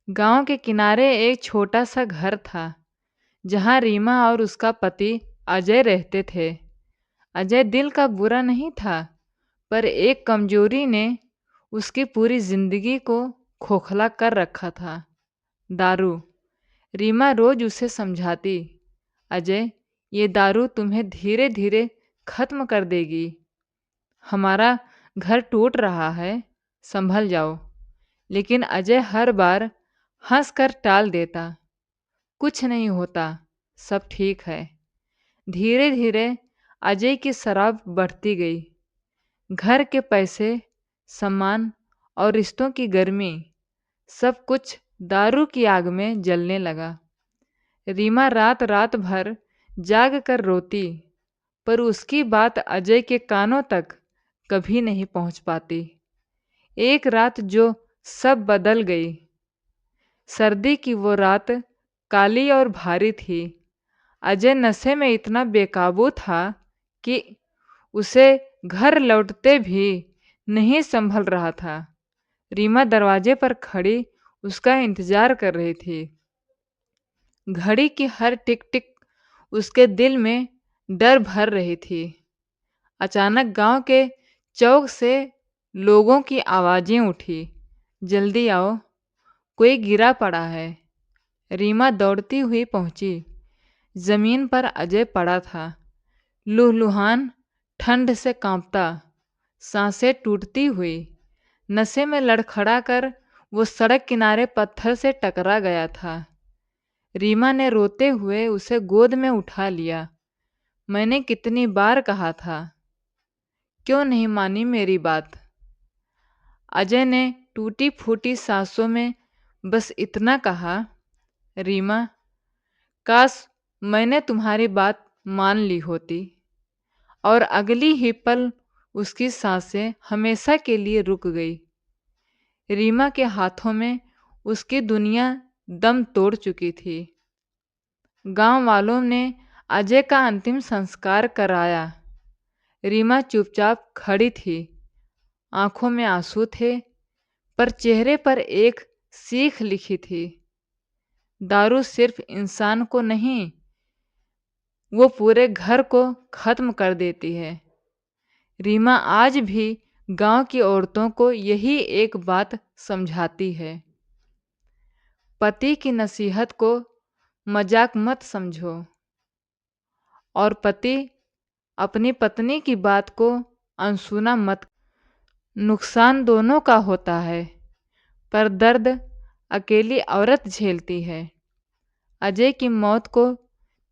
गांव के किनारे एक छोटा सा घर था जहां रीमा और उसका पति अजय रहते थे। अजय दिल का बुरा नहीं था, पर एक कमजोरी ने उसकी पूरी जिंदगी को खोखला कर रखा था। दारू। रीमा रोज उसे समझाती, अजय, ये दारू तुम्हें धीरे धीरे खत्म कर देगी। हमारा घर टूट रहा है, संभल जाओ। लेकिन अजय हर बार हंसकर टाल देता, कुछ नहीं होता, सब ठीक है। धीरे धीरे अजय की शराब बढ़ती गई। घर के पैसे, सम्मान और रिश्तों की गर्मी, सब कुछ दारू की आग में जलने लगा। रीमा रात रात भर जाग कर रोती, पर उसकी बात अजय के कानों तक कभी नहीं पहुंच पाती। एक रात जो सब बदल गई। सर्दी की वो रात काली और भारी थी। अजय नशे में इतना बेकाबू था कि उसे घर लौटते भी नहीं संभल रहा था। रीमा दरवाजे पर खड़ी उसका इंतजार कर रही थी। घड़ी की हर टिक टिक उसके दिल में डर भर रही थी। अचानक गांव के चौक से लोगों की आवाजें उठी, जल्दी आओ, कोई गिरा पड़ा है। रीमा दौड़ती हुई पहुंची। जमीन पर अजय पड़ा था, लूहलुहान, ठंड से कांपता, सांसें टूटती हुई। नशे में लड़खड़ा कर वो सड़क किनारे पत्थर से टकरा गया था। रीमा ने रोते हुए उसे गोद में उठा लिया। मैंने कितनी बार कहा था, क्यों नहीं मानी मेरी बात? अजय ने टूटी फूटी सांसों में बस इतना कहा, रीमा, काश मैंने तुम्हारी बात मान ली होती। और अगली ही पल उसकी सांसें हमेशा के लिए रुक गई। रीमा के हाथों में उसकी दुनिया दम तोड़ चुकी थी। गांव वालों ने अजय का अंतिम संस्कार कराया। रीमा चुपचाप खड़ी थी, आंखों में आंसू थे, पर चेहरे पर एक सीख लिखी थी। दारू सिर्फ इंसान को नहीं, वो पूरे घर को खत्म कर देती है। रीमा आज भी गांव की औरतों को यही एक बात समझाती है, पति की नसीहत को मजाक मत समझो, और पति अपनी पत्नी की बात को अनसुना मत। नुकसान दोनों का होता है, पर दर्द अकेली औरत झेलती है। अजय की मौत को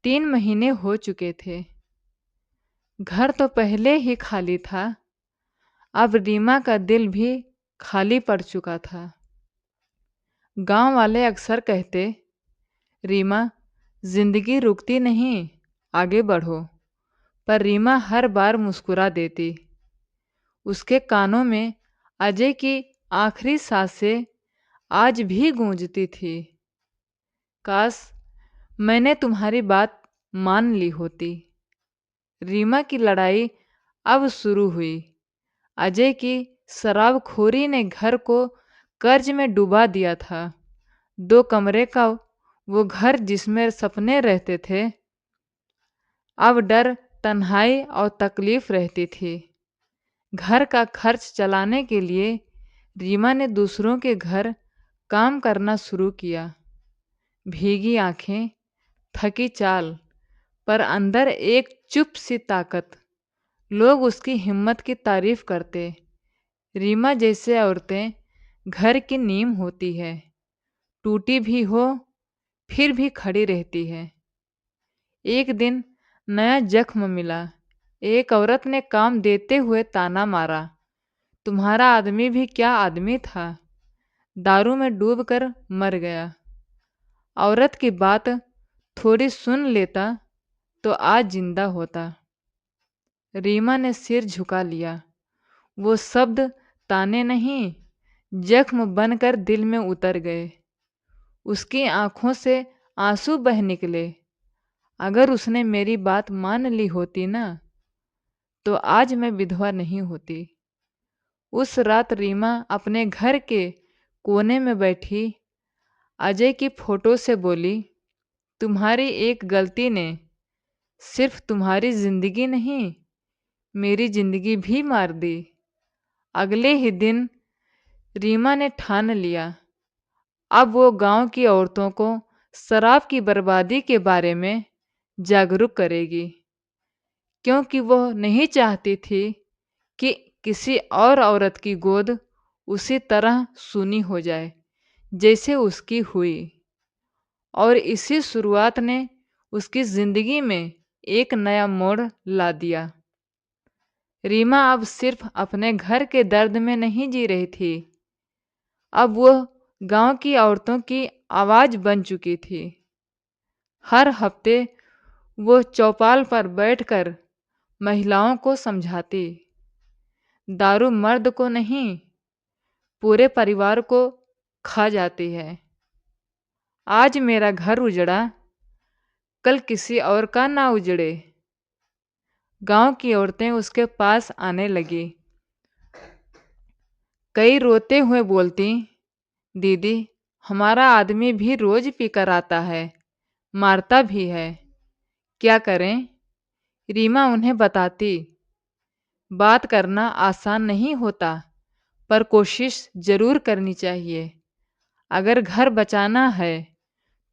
3 महीने हो चुके थे। घर तो पहले ही खाली था, अब रीमा का दिल भी खाली पड़ चुका था। गांव वाले अक्सर कहते, रीमा, जिंदगी रुकती नहीं, आगे बढ़ो। पर रीमा हर बार मुस्कुरा देती। उसके कानों में अजय की आखिरी सांसें आज भी गूंजती थी, काश मैंने तुम्हारी बात मान ली होती। रीमा की लड़ाई अब शुरू हुई। अजय की शराबखोरी ने घर को कर्ज में डुबा दिया था। 2 कमरे का वो घर जिसमें सपने रहते थे, अब डर, तन्हाई और तकलीफ रहती थी। घर का खर्च चलाने के लिए रीमा ने दूसरों के घर काम करना शुरू किया। भीगी आंखें, थकी चाल, पर अंदर एक चुप सी ताकत। लोग उसकी हिम्मत की तारीफ करते। रीमा जैसे औरतें घर की नींव होती है, टूटी भी हो फिर भी खड़ी रहती है। एक दिन नया जख्म मिला। एक औरत ने काम देते हुए ताना मारा, तुम्हारा आदमी भी क्या आदमी था, दारू में डूबकर मर गया। औरत की बात थोड़ी सुन लेता तो आज जिंदा होता। रीमा ने सिर झुका लिया। वो शब्द ताने नहीं, जख्म बनकर दिल में उतर गए। उसकी आंखों से आंसू बह निकले। अगर उसने मेरी बात मान ली होती ना, तो आज मैं विधवा नहीं होती। उस रात रीमा अपने घर के कोने में बैठी, अजय की फोटो से बोली, तुम्हारी एक गलती ने सिर्फ तुम्हारी जिंदगी नहीं, मेरी जिंदगी भी मार दी। अगले ही दिन रीमा ने ठान लिया, अब वो गांव की औरतों को शराब की बर्बादी के बारे में जागरूक करेगी, क्योंकि वो नहीं चाहती थी कि किसी और औरत की गोद उसी तरह सूनी हो जाए जैसे उसकी हुई। और इसी शुरुआत ने उसकी जिंदगी में एक नया मोड़ ला दिया। रीमा अब सिर्फ अपने घर के दर्द में नहीं जी रही थी, अब वो गांव की औरतों की आवाज बन चुकी थी। हर हफ्ते वो चौपाल पर बैठकर महिलाओं को समझाती, दारू मर्द को नहीं, पूरे परिवार को खा जाती है। आज मेरा घर उजड़ा, कल किसी और का ना उजड़े। गांव की औरतें उसके पास आने लगी। कई रोते हुए बोलती, दीदी, हमारा आदमी भी रोज पीकर आता है, मारता भी है, क्या करें? रीमा उन्हें बताती, बात करना आसान नहीं होता, पर कोशिश जरूर करनी चाहिए। अगर घर बचाना है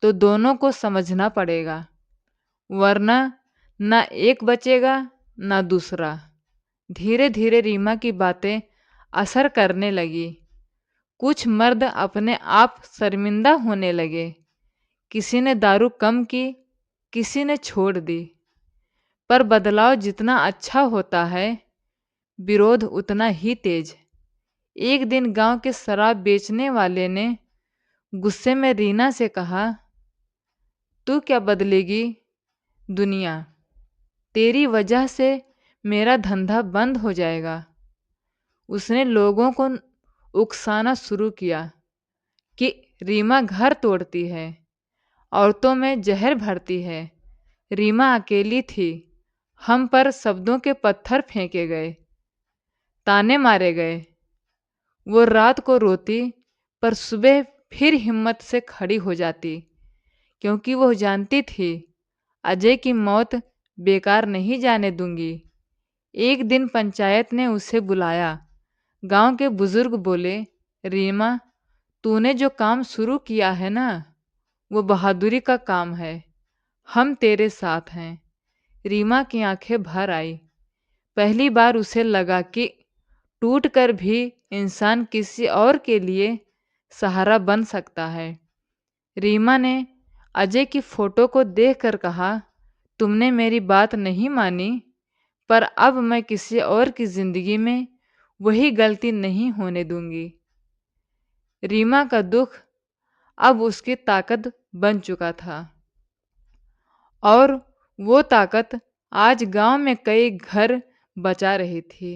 तो दोनों को समझना पड़ेगा, वरना ना एक बचेगा ना दूसरा। धीरे धीरे रीमा की बातें असर करने लगी। कुछ मर्द अपने आप शर्मिंदा होने लगे, किसी ने दारू कम की, किसी ने छोड़ दी। पर बदलाव जितना अच्छा होता है, विरोध उतना ही तेज। एक दिन गांव के शराब बेचने वाले ने गुस्से में रीना से कहा, तू क्या बदलेगी दुनिया, तेरी वजह से मेरा धंधा बंद हो जाएगा। उसने लोगों को उकसाना शुरू किया कि रीमा घर तोड़ती है, औरतों में जहर भरती है। रीमा अकेली थी, हम पर शब्दों के पत्थर फेंके गए, ताने मारे गए। वो रात को रोती, पर सुबह फिर हिम्मत से खड़ी हो जाती, क्योंकि वो जानती थी अजय की मौत बेकार नहीं जाने दूंगी। एक दिन पंचायत ने उसे बुलाया। गांव के बुजुर्ग बोले, रीमा, तूने जो काम शुरू किया है ना, वो बहादुरी का काम है, हम तेरे साथ हैं। रीमा की आंखें भर आई। पहली बार उसे लगा कि टूट कर भी इंसान किसी और के लिए सहारा बन सकता है। रीमा ने अजय की फोटो को देखकर कहा, तुमने मेरी बात नहीं मानी, पर अब मैं किसी और की जिंदगी में वही गलती नहीं होने दूंगी। रीमा का दुख अब उसकी ताकत बन चुका था, और वो ताकत आज गांव में कई घर बचा रही थी।